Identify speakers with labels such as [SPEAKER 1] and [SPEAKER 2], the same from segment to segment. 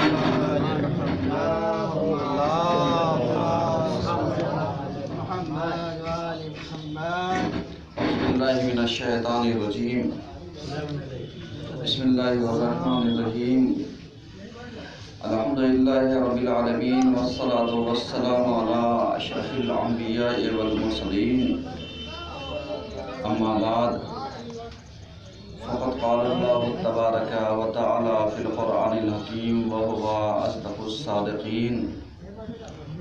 [SPEAKER 1] من الشیطان الرجیم بسم اللہ الرحمن الرحیم الحمدللہ رب العالمین والصلاة والسلام علی اشرف الانبیاء والمرسلین اما بعد فقد قال اللہ تبارک و تعالی فی القرآن الحکیم وهو اصدق الصادقین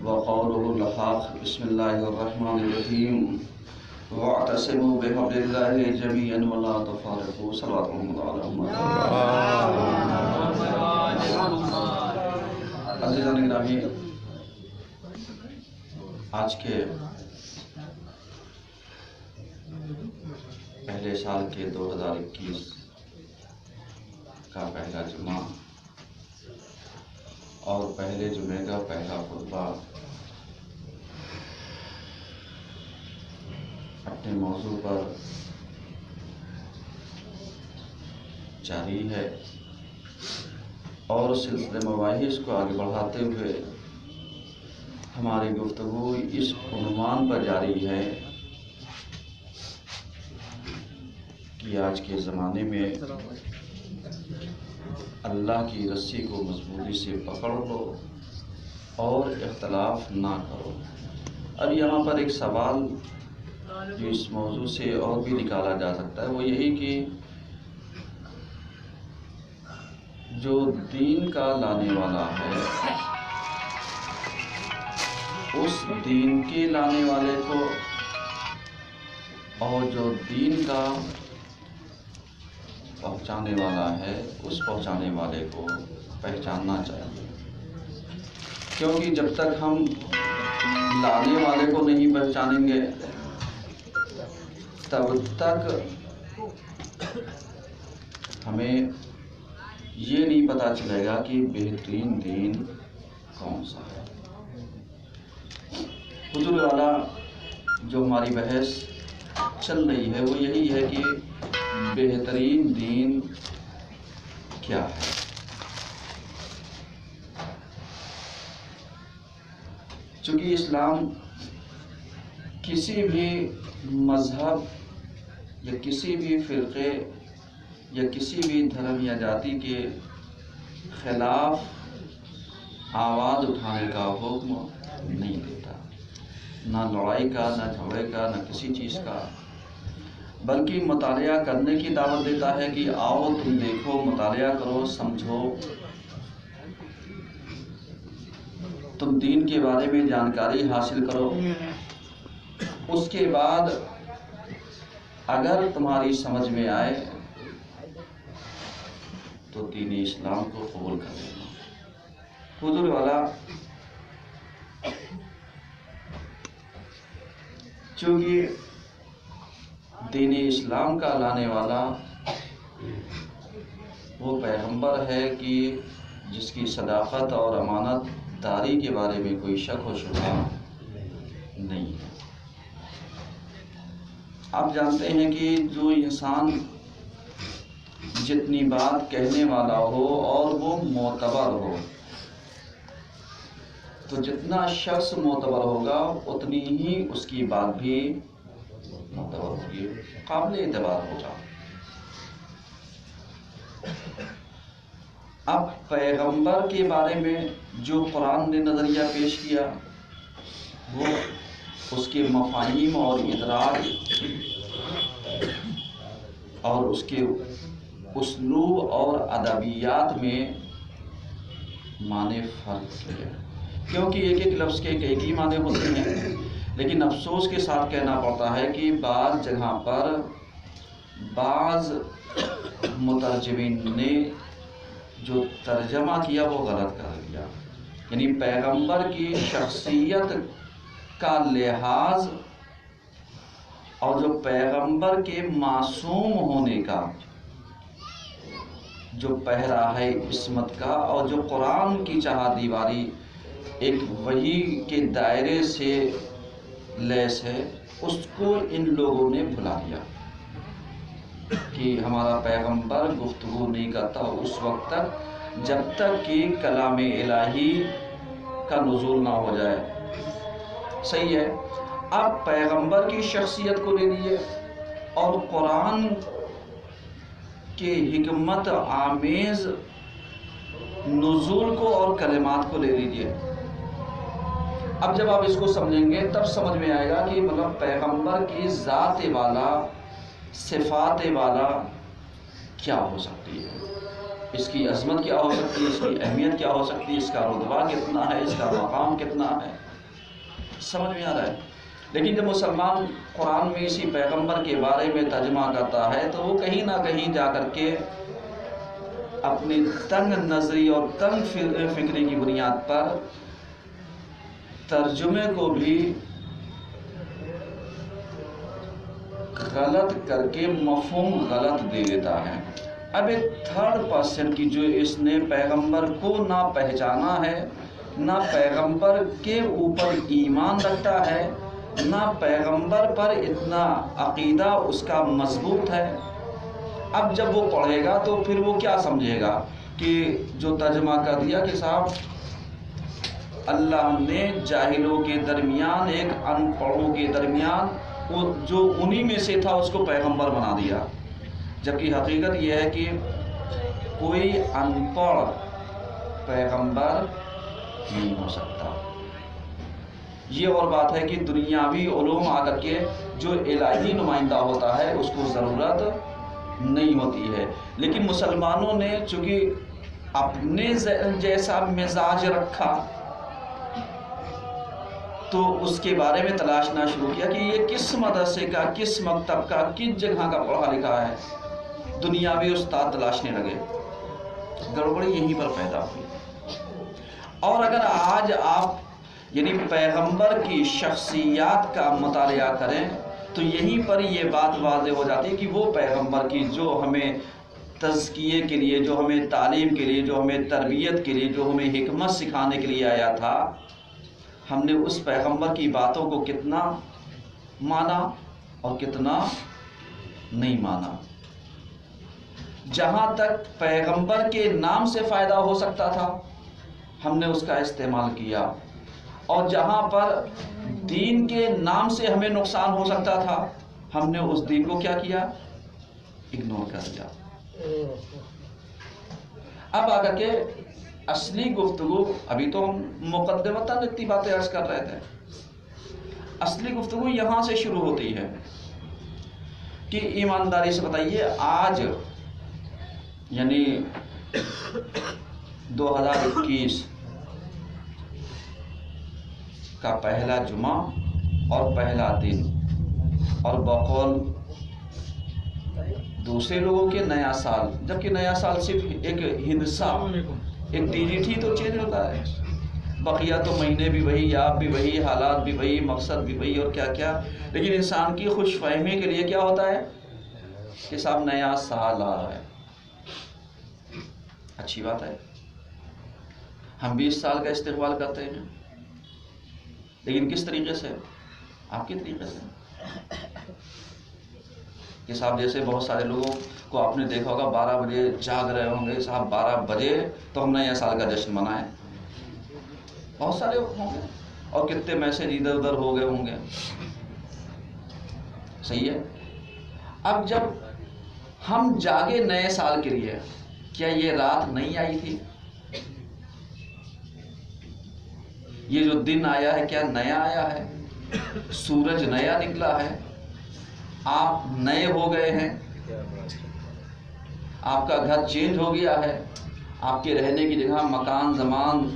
[SPEAKER 1] وقوله الحق بسم اللہ الرحمن الرحیم واعتصموا بحبل اللہ جميعا ولا تفرقوا صلوات اللہ علیہ عزیزان گرامی، آج کے پہلے سال کے 2021 کا پہلا جمعہ اور پہلے جمعے کا پہلا خطبہ اپنے موضوع پر جاری ہے اور سلسلے مباحث کو آگے بڑھاتے ہوئے ہماری گفتگو اس عنوان پر جاری ہے کہ آج کے زمانے میں اللہ کی رسی کو مضبوطی سے پکڑ لو اور اختلاف نہ کرو۔ اب یہاں پر ایک سوال جو اس موضوع سے اور بھی نکالا جا سکتا ہے وہ یہی کہ جو دین کا لانے والا ہے اس دین کے لانے والے کو اور جو دین کا پہنچانے والا ہے اس پہنچانے والے کو پہچاننا چاہیے، کیونکہ جب تک ہم لانے والے کو نہیں پہچانیں گے تب تک ہمیں یہ نہیں پتہ چلے گا کہ بہترین دین کون سا ہے۔ حضور والا جو ہماری بحث چل رہی ہے وہ یہی ہے کہ بہترین دین کیا ہے۔ چونکہ اسلام کسی بھی مذہب یا کسی بھی فرقے یا کسی بھی دھرم یا جاتی کے خلاف آواز اٹھانے کا حکم نہیں دیتا، نہ لڑائی کا، نہ جھگڑے کا، نہ کسی چیز کا، بلکہ مطالعہ کرنے کی دعوت دیتا ہے کہ آؤ تم دیکھو، مطالعہ کرو، سمجھو، تم دین کے بارے میں جانکاری حاصل کرو، اس کے بعد اگر تمہاری سمجھ میں آئے تو دین اسلام کو قبول کر لینا۔ حضور والا چونکہ دین اسلام کا لانے والا وہ پیغمبر ہے کہ جس کی صداقت اور امانت داری کے بارے میں کوئی شک و شبہ نہیں ہے۔ آپ جانتے ہیں کہ جو انسان جتنی بات کہنے والا ہو اور وہ معتبر ہو، تو جتنا شخص معتبر ہوگا اتنی ہی اس کی بات بھی معتبر ہوگی، قابل اعتبار ہوگا۔ اب پیغمبر کے بارے میں جو قرآن نے نظریہ پیش کیا وہ اس کے مفاہیم اور ادراک اور اس کے اسلوب اور ادبیات میں معنی فرق کیا، کیونکہ ایک ایک لفظ کے ایک ہی معنی ہوتے ہیں، لیکن افسوس کے ساتھ کہنا پڑتا ہے کہ بعض جگہ پر بعض مترجمین نے جو ترجمہ کیا وہ غلط کر دیا، یعنی پیغمبر کی شخصیت کا لحاظ اور جو پیغمبر کے معصوم ہونے کا جو پہرا ہے عصمت کا اور جو قرآن کی چہار دیواری ایک وحی کے دائرے سے لیس ہے، اس کو ان لوگوں نے بھلا دیا کہ ہمارا پیغمبر گفتگو نہیں کرتا اس وقت تک جب تک کہ کلام الہی کا نزول نہ ہو جائے. صحیح ہے. اب پیغمبر کی شخصیت کو لے لیجیے اور قرآن کے حکمت آمیز نزول کو اور کلمات کو لے لیجیے. اب جب آپ اس کو سمجھیں گے تب سمجھ میں آئے گا کہ مطلب پیغمبر کی ذات والا، صفات والا کیا ہو سکتی ہے، اس کی عظمت کیا ہو سکتی ہے، اس کی اہمیت کیا ہو سکتی ہے، اس کا رتبہ کتنا ہے، اس کا مقام کتنا ہے. سمجھ میں آ رہا ہے. لیکن جب مسلمان قرآن میں اسی پیغمبر کے بارے میں ترجمہ کرتا ہے تو وہ کہیں نہ کہیں جا کر کے اپنی تنگ نظری اور تنگ فکری کی بنیاد پر ترجمے کو بھی غلط کر کے مفہوم غلط دے دیتا ہے. اب ایک تھرڈ پرسن کی جو اس نے پیغمبر کو نہ پہچانا ہے، نہ پیغمبر کے اوپر ایمان رکھتا ہے، نہ پیغمبر پر اتنا عقیدہ اس کا مضبوط ہے. اب جب وہ پڑھے گا تو پھر وہ کیا سمجھے گا کہ جو ترجمہ کر دیا کہ صاحب اللہ نے جاہلوں کے درمیان، ایک ان پڑھوں کے درمیان، وہ جو انہی میں سے تھا اس کو پیغمبر بنا دیا. جبکہ حقیقت یہ ہے کہ کوئی ان پڑھ پیغمبر نہیں ہو سکتا. یہ اور بات ہے کہ دنیاوی علوم آ کر کے جو الہی نمائندہ ہوتا ہے اس کو ضرورت نہیں ہوتی ہے. لیکن مسلمانوں نے چونکہ اپنے جیسا مزاج رکھا تو اس کے بارے میں تلاشنا شروع کیا کہ یہ کس مدرسے کا، کس مکتب کا، کس جگہ کا پڑھا لکھا ہے. دنیاوی استاد تلاشنے لگے. گڑبڑی یہیں پر پیدا ہوئی. اور اگر آج آپ یعنی پیغمبر کی شخصیات کا مطالعہ کریں تو یہیں پر یہ بات واضح ہو جاتی ہے کہ وہ پیغمبر کی جو ہمیں تزکیے کے لیے، جو ہمیں تعلیم کے لیے، جو ہمیں تربیت کے لیے، جو ہمیں حکمت سکھانے کے لیے آیا تھا، ہم نے اس پیغمبر کی باتوں کو کتنا مانا اور کتنا نہیں مانا. جہاں تک پیغمبر کے نام سے فائدہ ہو سکتا تھا ہم نے اس کا استعمال کیا، اور جہاں پر دین کے نام سے ہمیں نقصان ہو سکتا تھا ہم نے اس دین کو کیا کیا؟ اگنور کر دیا. اب آ کر کے اصلی گفتگو، ابھی تو ہم مقدمتاً اتنی باتیں عرض کر رہے تھے، اصلی گفتگو یہاں سے شروع ہوتی ہے کہ ایمانداری سے بتائیے آج یعنی 2021 کا پہلا جمعہ اور پہلا دن، اور بقول دوسرے لوگوں کے نیا سال، جبکہ نیا سال صرف ایک ہندسہ، ایک ڈیجٹ ہی تو چینج ہوتا ہے، بقیہ تو مہینے بھی وہی، آپ بھی وہی، حالات بھی وہی، مقصد بھی وہی اور کیا کیا. لیکن انسان کی خوش فہمی کے لیے کیا ہوتا ہے کہ صاحب نیا سال آ رہا ہے. اچھی بات ہے، ہم بھی اس سال کا استقبال کرتے ہیں، لیکن کس طریقے سے؟ آپ کے طریقے سے. کہ صاحب جیسے بہت سارے لوگوں کو آپ نے دیکھا ہوگا 12 بجے جاگ رہے ہوں گے، صاحب 12 بجے تو ہم نیا سال کا جشن منائیں. بہت سارے ہوں گے اور کتنے میسج ادھر ادھر ہو گئے ہوں گے. صحیح ہے. اب جب ہم جاگے نئے سال کے لیے، کیا یہ رات نہیں آئی تھی؟ یہ جو دن آیا ہے کیا نیا آیا ہے؟ سورج نیا نکلا ہے، آپ نئے ہو گئے ہیں، آپ کا گھر چینج ہو گیا ہے، آپ کے رہنے کی جگہ، مکان، زمان،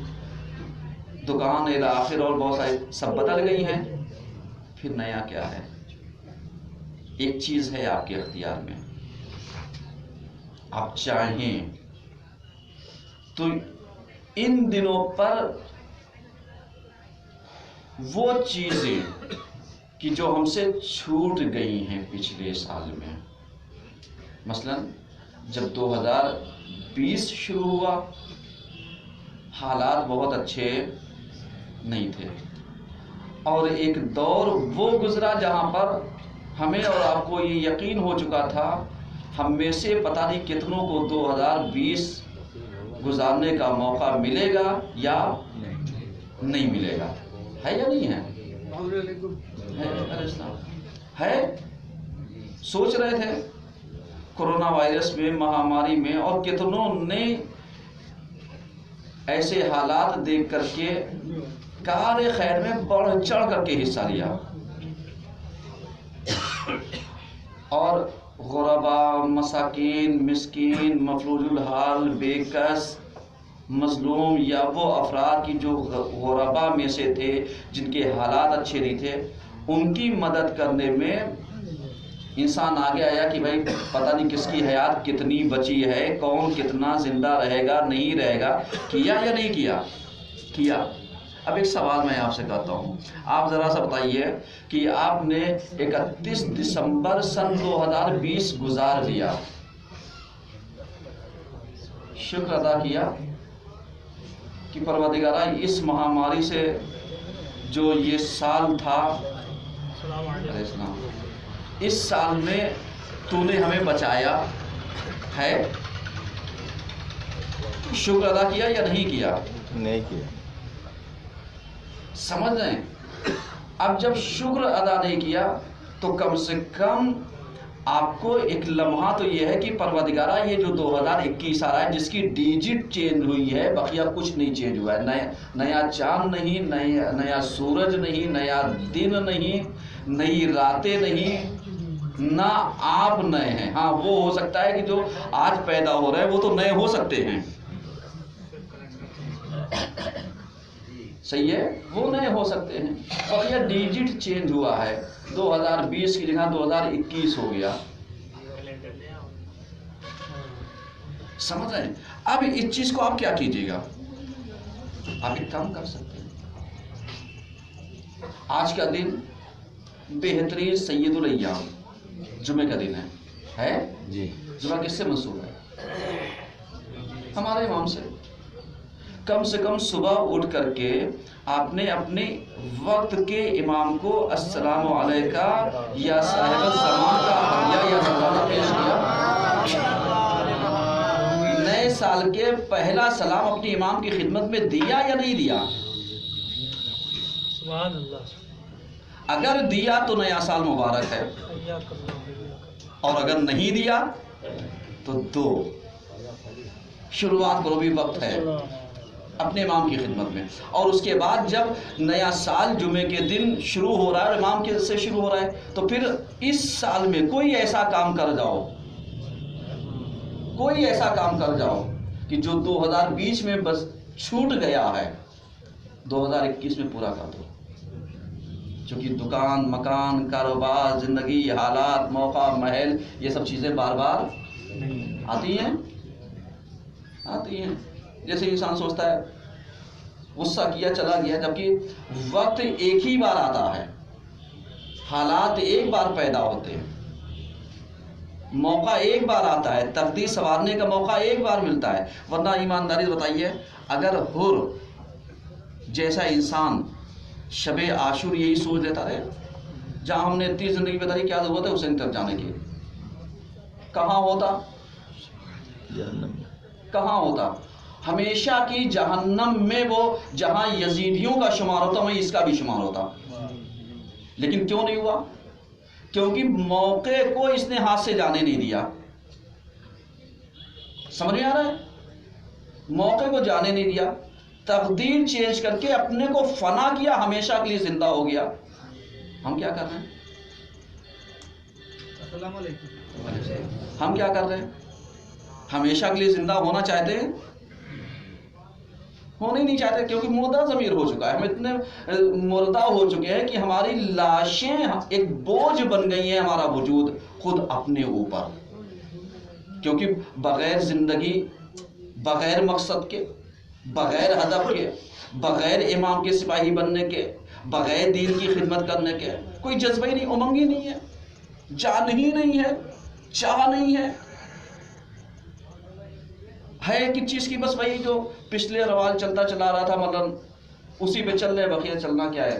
[SPEAKER 1] دکان الی آخر اور بہت ساری سب بدل گئی ہیں. پھر نیا کیا ہے؟ ایک چیز ہے آپ کے اختیار میں، آپ چاہیں تو ان دنوں پر وہ چیزیں کہ جو ہم سے چھوٹ گئی ہیں پچھلے سال میں، مثلا جب 2020 شروع ہوا حالات بہت اچھے نہیں تھے، اور ایک دور وہ گزرا جہاں پر ہمیں اور آپ کو یہ یقین ہو چکا تھا، ہم میں سے پتہ نہیں کتنوں کو 2020 گزارنے کا موقع ملے گا یا نہیں ملے گا؟ ہے یا نہیں ہے؟ ہے؟ سوچ رہے تھے کورونا وائرس میں، مہاماری میں، اور کتنوں نے ایسے حالات دیکھ کر کے کار خیر میں بڑھ چڑھ کر کے حصہ لیا، اور غربا، مساکین، مسکین، مفلوج الحال، بے کس، مظلوم، یا وہ افراد کی جو غربا میں سے تھے، جن کے حالات اچھے نہیں تھے، ان کی مدد کرنے میں انسان آگے آیا کہ بھائی پتہ نہیں کس کی حیات کتنی بچی ہے، کون کتنا زندہ رہے گا نہیں رہے گا، کیا یا نہیں کیا؟ کیا۔ اب ایک سوال میں آپ سے کرتا ہوں، آپ ذرا سا بتائیے کہ آپ نے 31 دسمبر سن 2020 گزار لیا، شکر ادا کیا کہ پروردگارہ اس مہاماری سے جو یہ سال تھا، اس سال میں تو نے ہمیں بچایا ہے؟ شکر ادا کیا یا نہیں کیا؟
[SPEAKER 2] نہیں کیا۔
[SPEAKER 1] سمجھ رہے ہیں؟ اب جب شکر ادا نہیں کیا تو کم سے کم آپ کو ایک لمحہ تو یہ ہے کہ پروردگارہ یہ جو 2021 آ رہا ہے، جس کی ڈیجٹ چینج ہوئی ہے، بقیہ کچھ نہیں چینج ہوا ہے، نیا چاند نہیں، نیا سورج نہیں، نیا دن نہیں، نئی راتیں نہیں، نہ آپ نئے ہیں۔ ہاں وہ ہو سکتا ہے کہ جو آج پیدا ہو رہے ہیں وہ تو نئے ہو سکتے ہیں، صحیح ہے، وہ نئے ہو سکتے ہیں، بقیہ ڈیجٹ چینج ہوا ہے، 2020 کی جگہ 2021 ہو گیا۔ سمجھ رہے ہیں؟ اب اس چیز کو آپ کیا کیجیے گا؟ آپ ایک کام کر سکتے ہیں، آج کا دن بہترین سید الایام جمعے کا دن ہے
[SPEAKER 2] جی۔
[SPEAKER 1] جمعہ کس سے منسوب ہے؟ ہمارے امام سے۔ کم سے کم صبح اٹھ کر کے آپ نے اپنے وقت کے امام کو السلام علیکہ یا صاحب الزمان کا حیہ یا سلامہ پیش کیا؟ نئے سال کے پہلا سلام اپنے امام کی خدمت میں دیا یا نہیں دیا؟
[SPEAKER 3] سبحان اللہ۔
[SPEAKER 1] اگر دیا تو نیا سال مبارک ہے، اور اگر نہیں دیا تو دو، شروعات کرو، بھی وقت ہے اپنے امام کی خدمت میں۔ اور اس کے بعد جب نیا سال جمعے کے دن شروع ہو رہا ہے اور امام کے سے شروع ہو رہا ہے، تو پھر اس سال میں کوئی ایسا کام کر جاؤ، کوئی ایسا کام کر جاؤ کہ جو 2020 میں بس چھوٹ گیا ہے 2021 میں پورا کر دو۔ چونکہ دکان، مکان، کاروبار، زندگی، حالات، موقع، محل، یہ سب چیزیں بار بار آتی ہیں، آتی ہیں۔ جیسے انسان سوچتا ہے غصہ کیا چلا گیا، جبکہ وقت ایک ہی بار آتا ہے، حالات ایک بار پیدا ہوتے ہیں، موقع ایک بار آتا ہے، تقدیر سنوارنے کا موقع ایک بار ملتا ہے۔ ورنہ ایمانداری بتائیے، اگر حر جیسا انسان شب عاشور یہی سوچ لیتا رہے جہاں ہم نے اتنی زندگی بتائی کیا ضرورت ہے اسے طرف جانے کی، کہاں ہوتا؟ کہاں ہوتا؟ ہمیشہ کی جہنم میں، وہ جہاں یزیدیوں کا شمار ہوتا وہیں اس کا بھی شمار ہوتا۔ لیکن کیوں نہیں ہوا؟ کیونکہ موقع کو اس نے ہاتھ سے جانے نہیں دیا۔ سمجھ میں آ رہا ہے؟ موقع کو جانے نہیں دیا، تقدیر چینج کر کے اپنے کو فنا کیا، ہمیشہ کے لیے زندہ ہو گیا۔ ہم کیا کر رہے ہیں؟
[SPEAKER 3] السلام علیکم۔
[SPEAKER 1] ہم کیا کر رہے ہیں؟ ہمیشہ کے لیے زندہ ہونا چاہتے ہیں؟ ہونا ہی نہیں چاہتے، کیونکہ مردہ ضمیر ہو چکا ہے، ہم اتنے مردہ ہو چکے ہیں کہ ہماری لاشیں ایک بوجھ بن گئی ہیں، ہمارا وجود خود اپنے اوپر، کیونکہ بغیر زندگی، بغیر مقصد کے، بغیر ہدف کے، بغیر امام کے سپاہی بننے کے، بغیر دین کی خدمت کرنے کے کوئی جذبہ ہی نہیں، امنگ ہی نہیں ہے، جان ہی نہیں ہے، چاہ نہیں ہے کہ چیز کی، بس وہی جو پچھلے رواج چلتا چلا رہا تھا، مطلب اسی پہ چل رہے، بقیہ چلنا کیا ہے؟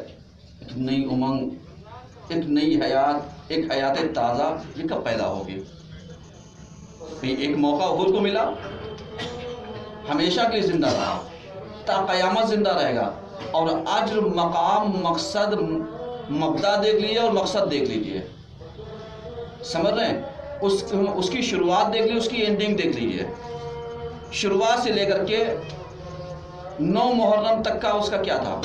[SPEAKER 1] ایک نئی امنگ، ایک نئی حیات، ایک حیات تازہ، یہ کب پیدا ہوگی؟ ایک موقع حضور کو ملا، ہمیشہ کے لیے زندہ رہا، تا قیامت زندہ رہے گا، اور اجر، مقام، مقصد، مبدا دیکھ لیجیے اور مقصد دیکھ لیجیے، سمجھ رہے ہیں؟ اس کی شروعات دیکھ لیجیے، اس کی اینڈنگ دیکھ لیجیے، شروعات سے لے کر کے 9 محرم تک کا اس کا کیا تھا،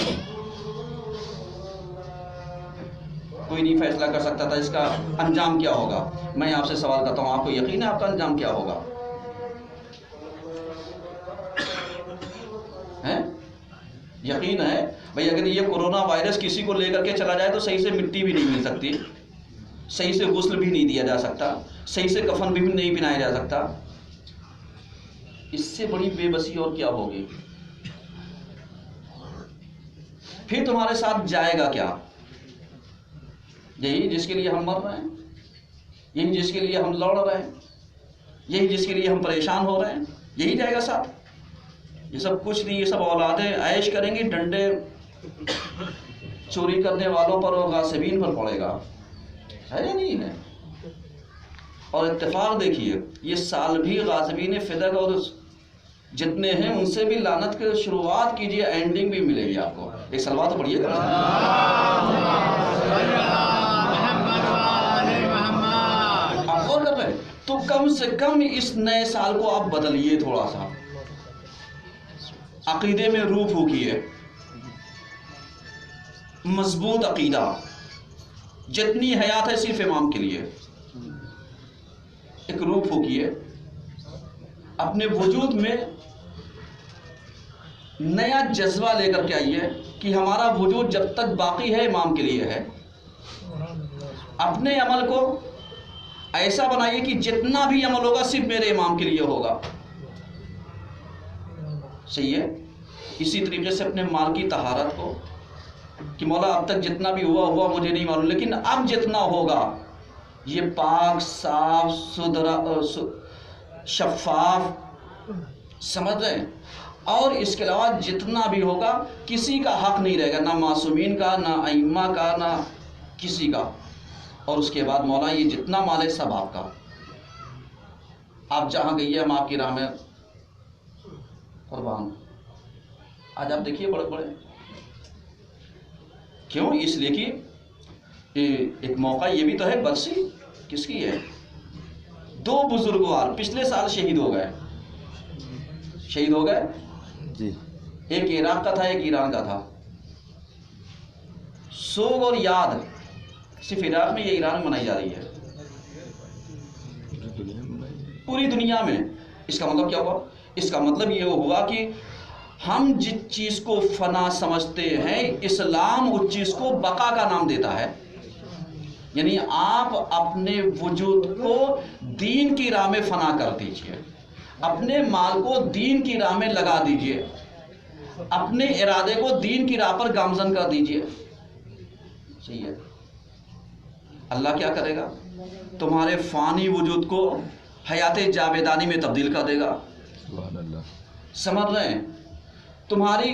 [SPEAKER 1] کوئی نہیں فیصلہ کر سکتا تھا اس کا انجام کیا ہوگا۔ میں آپ سے سوال کرتا ہوں، آپ کو یقین ہے آپ کا انجام کیا ہوگا؟ یقین ہے بھئی اگر یہ کرونا وائرس کسی کو لے کر کے چلا جائے تو صحیح سے مٹی بھی نہیں مل سکتی، صحیح سے غسل بھی نہیں دیا جا سکتا، صحیح سے کفن بھی نہیں پہنایا جا سکتا، اس سے بڑی بے بسی اور کیا ہوگی؟ پھر تمہارے ساتھ جائے گا کیا؟ یہی جس کے لیے ہم مر رہے ہیں، یہی جس کے لیے ہم لڑ رہے ہیں، یہی جس کے لیے ہم پریشان ہو رہے ہیں، یہی جائے گا ساتھ؟ یہ سب کچھ نہیں، یہ سب اولادیں عیش کریں گی، ڈنڈے چوری کرنے والوں پر اور غاصبین پر پڑے گا، ہے یا نہیں ہے؟ اور اتفاق دیکھیے، یہ سال بھی غاصبین فدق اور جتنے ہیں ان سے بھی لعنت کی شروعات کیجئے، اینڈنگ بھی ملے گی آپ کو۔ ایک صلوات تو پڑھیے گا۔ آپ غور کر رہے ہیں؟ تو کم سے کم اس نئے سال کو آپ بدلیے، تھوڑا سا عقیدے میں روح پھونکیے، مضبوط عقیدہ، جتنی حیات ہے صرف امام کے لیے، ایک روح پھونکیے، اپنے وجود میں نیا جذبہ لے کر کے آئیے کہ ہمارا وجود جب تک باقی ہے امام کے لیے ہے۔ اپنے عمل کو ایسا بنائیے کہ جتنا بھی عمل ہوگا صرف میرے امام کے لیے ہوگا، صحیح ہے؟ اسی طریقے سے اپنے مال کی طہارت کو، کہ مولا اب تک جتنا بھی ہوا مجھے نہیں معلوم، لیکن اب جتنا ہوگا یہ پاک، صاف ستھرا، شفاف، سمجھ رہے ہیں؟ اور اس کے علاوہ جتنا بھی ہوگا کسی کا حق نہیں رہے گا، نہ معصومین کا، نہ ائمہ کا، نہ کسی کا۔ اور اس کے بعد مولا یہ جتنا مال ہے سب آپ کا، آپ جہاں گئیے ہم آپ کی راہ میں قربان۔ آج آپ دیکھیے بڑے بڑے، کیوں؟ اس لیے کہ ایک موقع یہ بھی تو ہے، برسی کس کی ہے؟ 2 بزرگوار پچھلے سال شہید ہو گئے، شہید ہو گئے
[SPEAKER 3] جی،
[SPEAKER 1] ایک عراق کا تھا، ایک ایران کا تھا۔ سوگ اور یاد صرف عراق میں، یہ ایران میں منائی جا رہی ہے، پوری دنیا میں۔ اس کا مطلب کیا ہوا؟ اس کا مطلب یہ ہوا کہ ہم جس چیز کو فنا سمجھتے ہیں، اسلام اس چیز کو بقا کا نام دیتا ہے۔ یعنی آپ اپنے وجود کو دین کی راہ میں فنا کر دیجئے، اپنے مال کو دین کی راہ میں لگا دیجئے، اپنے ارادے کو دین کی راہ پر گامزن کر دیجئے، صحیح ہے؟ اللہ کیا کرے گا؟ تمہارے فانی وجود کو حیات جاویدانی میں تبدیل کر دے گا، سمجھ رہے ہیں؟ تمہاری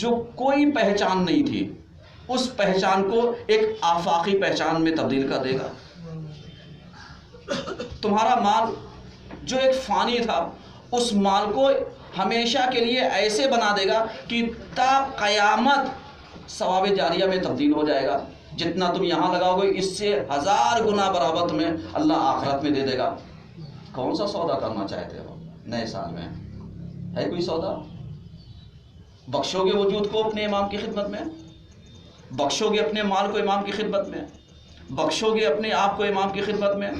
[SPEAKER 1] جو کوئی پہچان نہیں تھی، اس پہچان کو ایک آفاقی پہچان میں تبدیل کر دے گا۔ تمہارا مال جو ایک فانی تھا، اس مال کو ہمیشہ کے لیے ایسے بنا دے گا کہ تا قیامت ثواب جاریہ میں تبدیل ہو جائے گا۔ جتنا تم یہاں لگاؤ گے اس سے 1000 گنا برابر تمہیں اللہ آخرت میں دے دے گا۔ کون سا سودا کرنا چاہتے ہو نئے سال میں؟ ہے کوئی سودا؟ بخشو گے وجود کو اپنے امام کی خدمت میں، بخشو گے اپنے مال کو امام کی خدمت میں، بخشو گے اپنے آپ کو امام کی خدمت میں،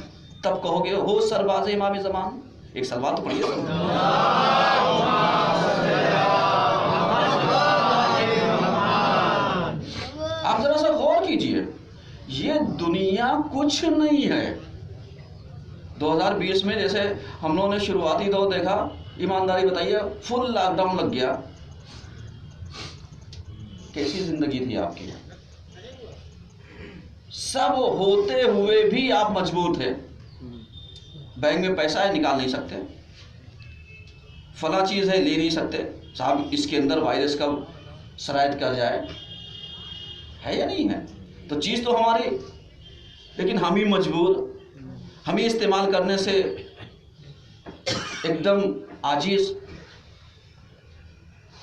[SPEAKER 1] تب کہو گے ہو سرباز امام زمان۔ ایک سلوات تو پڑھیے۔ آپ ذرا سا غور کیجئے، یہ دنیا کچھ نہیں ہے۔ 2020 میں جیسے ہم لوگوں نے شروعاتی دور دیکھا، ایمانداری بتائیے، فل لاک ڈاؤن لگ گیا، کیسی زندگی تھی آپ کی؟ سب ہوتے ہوئے بھی آپ مجبور تھے، بینک میں پیسہ ہے نکال نہیں سکتے، فلاں چیز ہے لے نہیں سکتے، صاحب اس کے اندر وائرس کا شرائط کر جائے، ہے یا نہیں ہے؟ تو چیز تو ہماری، لیکن ہم ہی مجبور، ہم ہی استعمال کرنے سے ایک دم عاجز،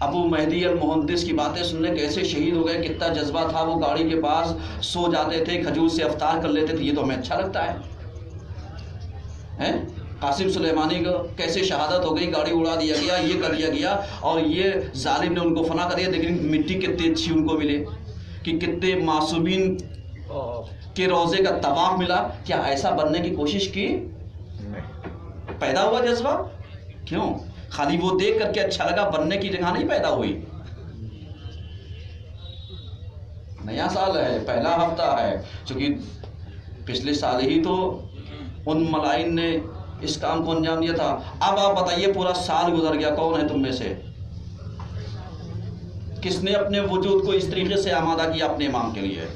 [SPEAKER 1] ابو مہدی المحدث کی باتیں سننے کیسے شہید ہو گئے، کتنا جذبہ تھا، وہ گاڑی کے پاس سو جاتے تھے، کھجور سے افطار کر لیتے تھے، یہ تو ہمیں اچھا لگتا ہے۔ قاسم سلیمانی کو کیسے شہادت ہو گئی، گاڑی اڑا دیا گیا، یہ کر دیا گیا، اور یہ ظالم نے ان کو فنا کر دیا، لیکن مٹی کتنی اچھی ان کو ملے، کہ کتنے معصومین کے روضے کا طواف ملا۔ کیا ایسا بننے کی کوشش کی؟ پیدا ہوا جذبہ؟ کیوں؟ خالی وہ دیکھ کر کے اچھا لگا، بننے کی جگہ نہیں پیدا ہوئی۔ نیا سال ہے، پہلا ہفتہ ہے، چونکہ پچھلے سال ہی تو ان ملائن نے اس کام کو انجام دیا تھا۔ اب آپ بتائیے، پورا سال گزر گیا، کون ہے تم میں سے کس نے اپنے وجود کو اس طریقے سے آمادہ کیا اپنے امام کے لیے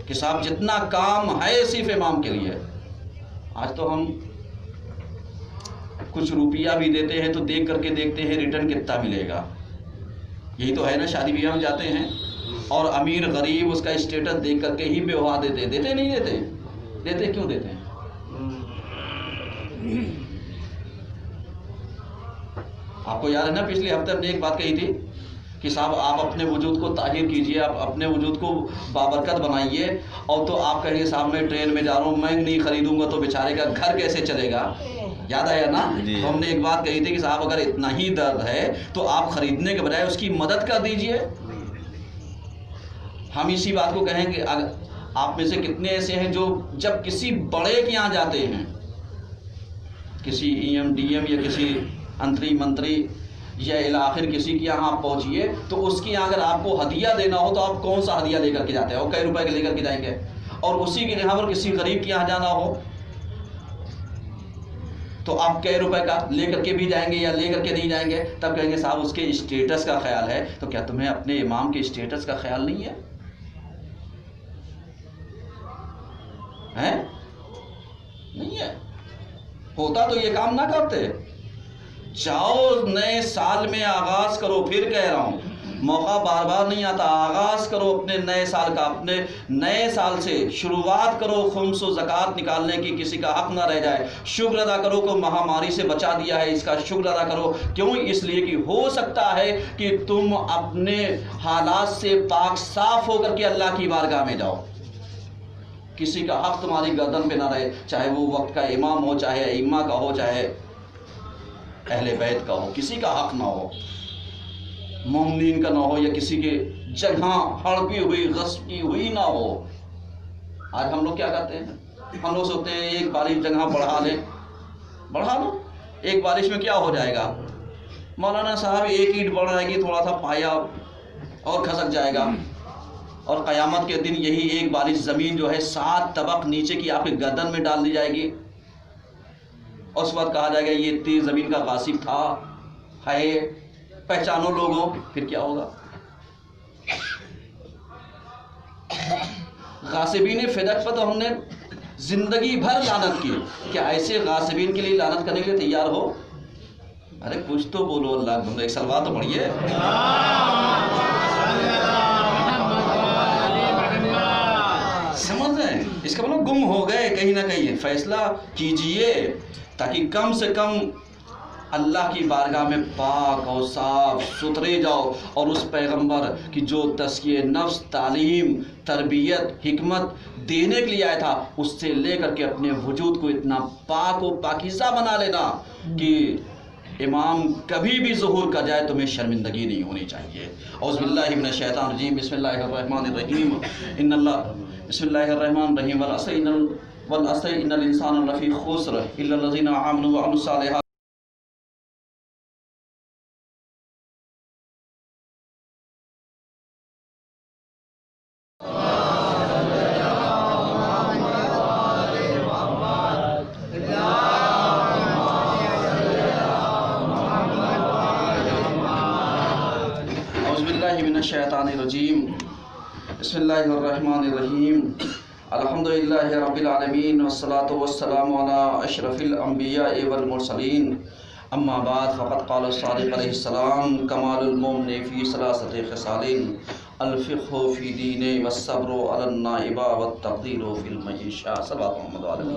[SPEAKER 1] کہ صاحب جتنا کام ہے صرف امام کے لیے؟ آج تو ہم کچھ روپیہ بھی دیتے ہیں تو دیکھ کر کے دیکھتے ہیں ریٹرن کتنا ملے گا۔ یہی تو ہے نا، شادی بیاہ میں جاتے ہیں اور امیر غریب اس کا اسٹیٹس دیکھ کر کے ہی بے وہا دیتے نہیں دیتے؟ دیتے کیوں دیتے ہیں؟ آپ کو یاد ہے نا، پچھلے ہفتے ہم نے ایک بات کہی تھی کہ صاحب آپ اپنے وجود کو طاہر کیجئے، آپ اپنے وجود کو بابرکت بنائیے، اور تو آپ کہیں گے صاحب میں ٹرین میں جا رہا ہوں، میں نہیں خریدوں گا تو بیچارے کا گھر کیسے چلے گا؟ یاد آیا نا؟ تو ہم نے ایک بات کہی تھی کہ صاحب اگر اتنا ہی درد ہے تو آپ خریدنے کے بجائے اس کی مدد کر دیجئے۔ ہم اسی بات کو کہیں کہ آپ میں سے کتنے ایسے ہیں جو جب کسی بڑے کے یہاں جاتے ہیں، کسی ای ایم ڈی ایم یا کسی انتری منتری یا آخر کسی کے یہاں آپ پہنچیے تو اس کے یہاں اگر آپ کو ہدیہ دینا ہو تو آپ کون سا ہدیہ لے کر کے جاتے ہیں؟ اور کئی روپے کے لے کر کے جائیں گے؟ اور اسی کے یہاں پر کسی غریب کے یہاں جانا ہو تو آپ کئی روپے کا لے کر کے بھی جائیں گے یا لے کر کے نہیں جائیں گے؟ تب کہیں گے صاحب اس کے اسٹیٹس کا خیال ہے۔ تو کیا تمہیں اپنے امام کے اسٹیٹس کا خیال نہیں ہے؟ نہیں ہے، ہوتا تو یہ کام نہ کرتے۔ جاؤ نئے سال میں آغاز کرو، پھر کہہ رہا ہوں موقع بار بار نہیں آتا، آغاز کرو اپنے نئے سال کا، اپنے نئے سال سے شروعات کرو، خمس و زکوٰۃ نکالنے کی، کسی کا حق نہ رہ جائے، شکر ادا کرو کہ مہاماری سے بچا دیا ہے، اس کا شکر ادا کرو۔ کیوں؟ اس لیے کہ ہو سکتا ہے کہ تم اپنے حالات سے پاک صاف ہو کر کے اللہ کی بارگاہ میں جاؤ، کسی کا حق تمہاری گردن پہ نہ رہے، چاہے وہ وقت کا امام ہو، چاہے ائمہ کا ہو، چاہے اہل بیت کا ہو، کسی کا حق نہ ہو، مومنین کا نہ ہو، یا کسی کے جگہ ہڑپی ہوئی غصب کی ہوئی نہ ہو۔ آج ہم لوگ کیا کرتے ہیں؟ ہم لوگ سوچتے ہیں ایک بارش جگہ بڑھا لیں، بڑھا لو، ایک بارش میں کیا ہو جائے گا؟ مولانا صاحب ایک اینٹ بڑھ جائے گی، تھوڑا سا پایا اور کھسک جائے گا، اور قیامت کے دن یہی ایک بارش زمین جو ہے 7 طبق نیچے کی آپ کے گردن میں ڈال دی جائے گی، اور اس وقت کہا جائے گا یہ اتنی زمین کا غاصب تھا، ہے، پہچانو لوگوں، پھر کیا ہوگا؟ غاصبین فدق پر تو ہم نے زندگی بھر لعنت کی، کیا ایسے غاصبین کے لیے لعنت کرنے کے لیے تیار ہو؟ ارے کچھ تو بولو، اللہ بندہ ایک سلوات تو پڑھیے۔ سمجھ رہے ہیں؟ اس کا مطلب گم ہو گئے کہیں نہ کہیں، فیصلہ کیجئے تاکہ کم سے کم اللہ کی بارگاہ میں پاک اور صاف ستھرے جاؤ، اور اس پیغمبر کی جو تزکیہ نفس، تعلیم، تربیت، حکمت دینے کے لیے آیا تھا، اس سے لے کر کے اپنے وجود کو اتنا پاک و پاکیزہ بنا لینا کہ امام کبھی بھی ظہور کر جائے تمہیں شرمندگی نہیں ہونی چاہیے۔ اعوذ باللہ من الشیطان الرجیم، بسم اللہ الرحمن الرحیم، بسم اللہ الرحمن الرحیم، والعصر ان الانسان لفی خسر الا الذین آمنوا وعملوا الصالحات۔ الشیطان الرجیم، بسم اللہ الرحمن الرحیم، الحمدللہ رب العالمین، والصلاة والسلام علی اشرف الانبیاء والمرسلین، اما بعد فقد قال الصادق علیہ السلام، کمال المؤمن فی ثلاثۃ خصال، الفقہ فی دین، والصبر علی النائبہ، والتقدیر فی المعیشہ۔ صلوات محمد علیہ وسلم۔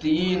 [SPEAKER 1] 3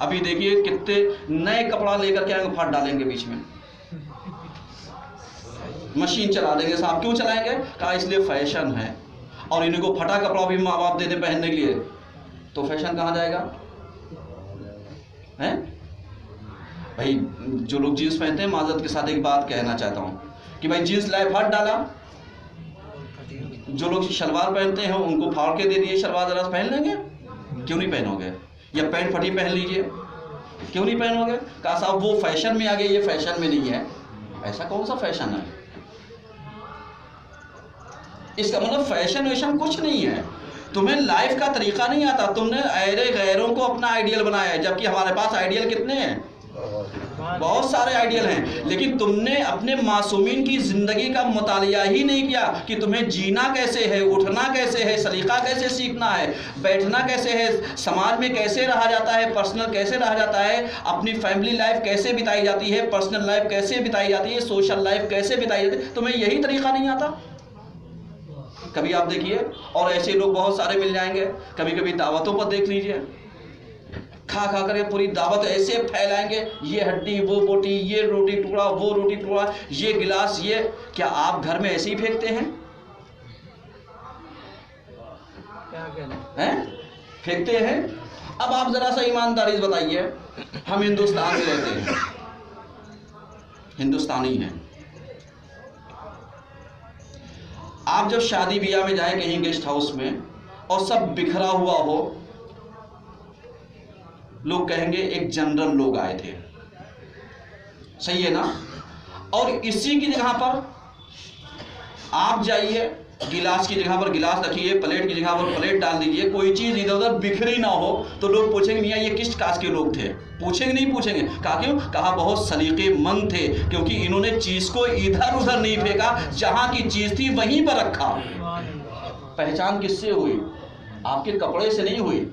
[SPEAKER 1] ابھی دیکھیے کتنے نئے کپڑا لے کر کے آئیں گے پھاٹ ڈالیں گے بیچ میں، مشین چلا دیں گے صاحب. کیوں چلائیں گے؟ کہا اس لیے فیشن ہے. اور انہیں کو پھٹا کپڑا بھی ماں باپ دے دیں پہننے کے لیے تو فیشن کہاں جائے گا؟ بھائی جو لوگ جینس پہنتے ہیں، معذرت کے ساتھ ایک بات کہنا چاہتا ہوں کہ بھائی جینس لائے پھاٹ ڈالا، جو لوگ شلوار پہنتے ہیں ان کو پھاڑ کے دے دیے شلوار، ذرا پہن لیں گے؟ کیوں نہیں پہنو گے؟ یا پینٹ پھٹی پہن لیجئے، کیوں نہیں پہنو گے؟ کہا صاحب وہ فیشن میں آ گئے، یہ فیشن میں نہیں ہے. ایسا کون سا فیشن ہے؟ اس کا مطلب فیشن ویشن کچھ نہیں ہے. تمہیں لائف کا طریقہ نہیں آتا، تم نے غیروں کو اپنا آئیڈیل بنایا ہے، جبکہ ہمارے پاس آئیڈیل کتنے ہیں؟ بہت سارے آئیڈیل ہیں، لیکن تم نے اپنے معصومین کی زندگی کا مطالعہ ہی نہیں کیا کہ تمہیں جینا کیسے ہے، اٹھنا کیسے ہے، سلیقہ کیسے سیکھنا ہے، بیٹھنا کیسے ہے، سماج میں کیسے رہا جاتا ہے، پرسنل کیسے رہا جاتا ہے، اپنی فیملی لائف کیسے بتائی جاتی ہے، پرسنل لائف کیسے بتائی جاتی ہے، سوشل لائف کیسے بتائی جاتی ہے. تمہیں یہی طریقہ نہیں آتا؟ کبھی آپ دیکھیے، اور ایسے لوگ بہت سارے مل جائیں گے. کبھی کبھی دعوتوں پر دیکھ لیجئے، کھا کھا کر کے پوری دعوت ایسے پھیلائیں گے، یہ ہڈی وہ بوٹی، یہ روٹی ٹکڑا وہ روٹی ٹکڑا، یہ گلاس یہ. کیا آپ گھر میں ایسے ہی پھینکتے ہیں؟ پھینکتے ہیں؟ اب آپ ذرا سا ایمانداری سے بتائیے، ہم ہندوستان میں رہتے ہیں، ہندوستانی ہیں. آپ جب شادی بیاہ میں جائیں کہیں گیسٹ ہاؤس میں اور سب بکھرا ہوا ہو، لوگ کہیں گے ایک جنرل لوگ آئے تھے. صحیح ہے نا؟ اور اسی کی جگہ پر آپ جائیے، گلاس کی جگہ پر گلاس رکھیے، پلیٹ کی جگہ پر پلیٹ ڈال دیجئے، کوئی چیز ادھر ادھر بکھری نہ ہو تو لوگ پوچھیں گے میاں یہ کس کاسٹ کے لوگ تھے؟ پوچھیں گے نہیں پوچھیں گے؟ کہا کیوں؟ کہا بہت سلیقے مند تھے، کیونکہ انہوں نے چیز کو ادھر ادھر نہیں پھینکا، جہاں کی چیز تھی وہیں پر رکھا. پہچان کس سے ہوئی؟ آپ کے کپڑے سے نہیں ہوئی،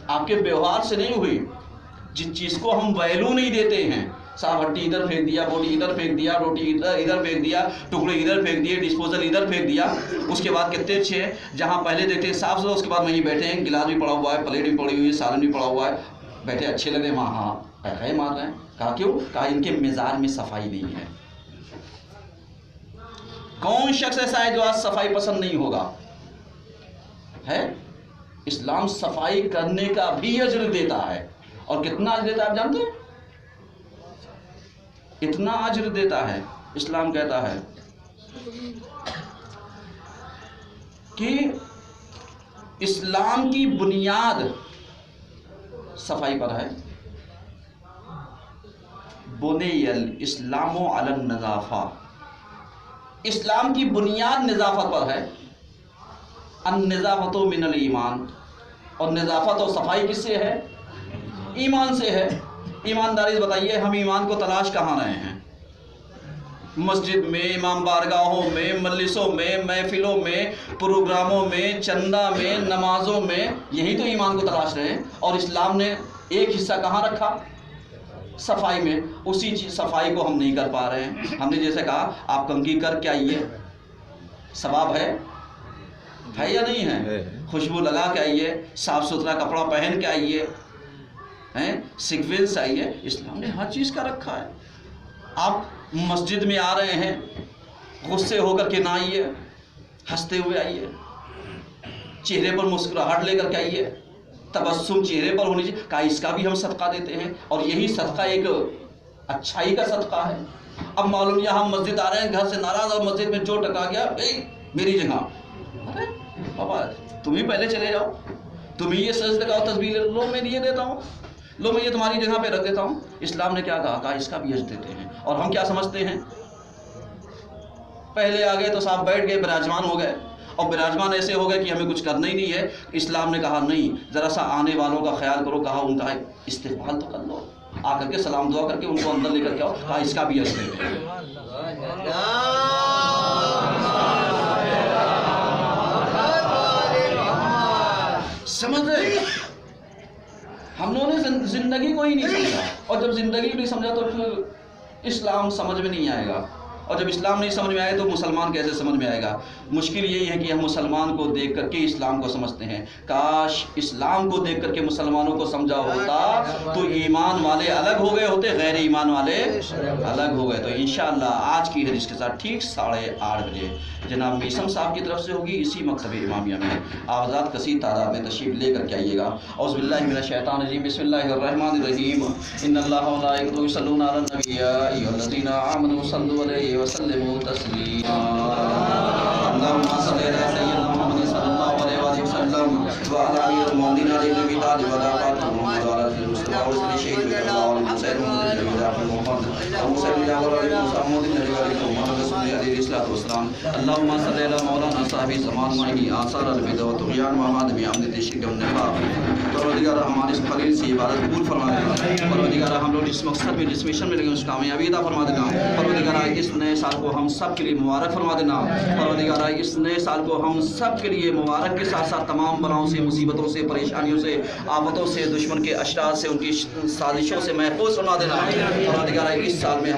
[SPEAKER 1] آپ کے ویوہار سے نہیں ہوئی. جس چیز کو ہم ویلو نہیں دیتے ہیں، صاحب ہڈی ادھر پھینک دیا، بوٹی ادھر پھینک دیا، روٹی ادھر پھینک دیا، ٹکڑے ادھر پھینک دیے، ڈسپوزل ادھر پھینک دیا. اس کے بعد کتنے اچھے ہیں، جہاں پہلے دیکھتے ہیں صاف ستھرا، اس کے بعد وہیں بیٹھے ہیں، گلاس بھی پڑا ہوا ہے، پلیٹ بھی پڑی ہوئی ہے، سالن بھی پڑا ہوا ہے، بیٹھے اچھے لگے وہاں، ہاں ہے مار رہے ہیں. کہا کیوں؟ کہا ان کے مزاج میں صفائی نہیں ہے. کون شخص ایسا ہے جو آج صفائی پسند نہیں ہوگا؟ ہے؟ اسلام صفائی کرنے کا بھی اجر دیتا ہے، اور کتنا اجر دیتا ہے آپ جانتے ہیں؟ اتنا اجر دیتا ہے. اسلام کہتا ہے کہ اسلام کی بنیاد صفائی پر ہے. بنی الاسلام علی النظافہ، اسلام کی بنیاد نظافت پر ہے. النظافت من الایمان، اور نظافت اور صفائی کس سے ہے؟ ایمان سے ہے. ایمانداری سے بتائیے، ہم ایمان کو تلاش کہاں رہے ہیں؟ مسجد میں، امام بارگاہوں میں، مجلسوں میں، محفلوں میں، پروگراموں میں، چندہ میں، نمازوں میں، یہی تو ایمان کو تلاش رہے ہیں. اور اسلام نے ایک حصہ کہاں رکھا؟ صفائی میں. اسی چیز صفائی کو ہم نہیں کر پا رہے ہیں. ہم نے جیسے کہا آپ کنگھی کر کے آئیے، ثواب ہے یا نہیں ہے؟ خوشبو لگا کے آئیے، صاف ستھرا کپڑا پہن کے آئیے، سیکوینس آئیے. اسلام نے ہر چیز کا رکھا ہے. آپ مسجد میں آ رہے ہیں، غصے ہو کر کے نہ آئیے، ہنستے ہوئے آئیے، چہرے پر مسکراہٹ لے کر کے آئیے، تبسم چہرے پر ہونی چاہیے. کہا اس کا بھی ہم صدقہ دیتے ہیں، اور یہی صدقہ ایک اچھائی کا صدقہ ہے. اب معلوم یہ ہم مسجد آ رہے ہیں گھر سے ناراض، اور مسجد میں جو ٹکا گیا میری جگہ، ارے بابا تم ہی پہلے چلے جاؤ، تم ہی یہ سجدہ کا تصویر لو، میں یہ دیتا ہوں، لو میں یہ تمہاری جگہ پہ رکھ دیتا ہوں. اسلام نے کیا کہا؟ کہا اس کا بھی اجر دیتے ہیں. اور ہم کیا سمجھتے ہیں؟ پہلے آ گئے تو صاحب بیٹھ گئے، براجمان ہو گئے، اور براجمان ایسے ہو گئے کہ ہمیں کچھ کرنا ہی نہیں ہے. اسلام نے کہا نہیں، ذرا سا آنے والوں کا خیال کرو. کہا ان کا استقبال تو کر لو، آ کر کے سلام دعا کر کے ان کو اندر لے کر کے آؤ. کہا اس کا بھی اجر دیتے ہیں. سمجھ رہے؟ ہم لوگوں نے زندگی کو ہی نہیں سمجھا، اور جب زندگی کو نہیں سمجھا تو پھر اسلام سمجھ میں نہیں آئے گا. اور جب اسلام نہیں سمجھ میں آئے تو مسلمان کیسے سمجھ میں آئے گا؟ مشکل یہی ہے کہ ہم مسلمان کو دیکھ کر کے اسلام کو سمجھتے ہیں. کاش اسلام کو دیکھ کر کے مسلمانوں کو سمجھا ہوتا تو ایمان والے الگ ہو گئے ہوتے، غیر ایمان والے الگ ہو گئے. تو انشاءاللہ آج کی حدیث کے ساتھ ٹھیک 8:30 بجے جناب میسم صاحب کی طرف سے ہوگی اسی مکتب امامیہ میں. آزاد کثیر تعداد میں تشریف لے کر کے آئیے گا. اعوذ باللہ من الشیطان الرجیم، بسم اللہ الرحمن الرحیم. ان اللہ و ملائکتہ یصلون علی النبی یا ایھا الذین آمنوا صلوا علیہ وسلموا تسلیما. اللهم صل على سيدنا محمد صلى الله عليه وسلم وعلى آل المؤمنين عليه النبي تعالى وعلى فاطمة محمد وعلى آل المصطفى وسلم الشهيد بك الله والحسين محمد النبي داخل محمد ومسلم على رسول محمد النبي عليه محمد رسول عليه الصلاة والسلام. اللهم صل على مولانا صاحب زمان معه آثار البدع والطغيان وعدم عمد الشرك والنفاق. پروردگار ہمارے اس خلیل سے عبادت قبول فرما دینا. پروردگار ہم لوگ جس مقصد میں جس مشن میں لگے اس کامیابی عطا فرما دینا. پروردگار اس نئے سال کو ہم سب کے لیے مبارک فرما دینا. پروردگار اس نئے سال کو ہم سب کے لیے مبارک کے ساتھ ساتھ تمام بلاؤں سے، مصیبتوں سے، پریشانیوں سے، آفتوں سے، دشمن کے اشرار سے، ان کی سازشوں سے محفوظ فرما دینا. پروردگار اس سال میں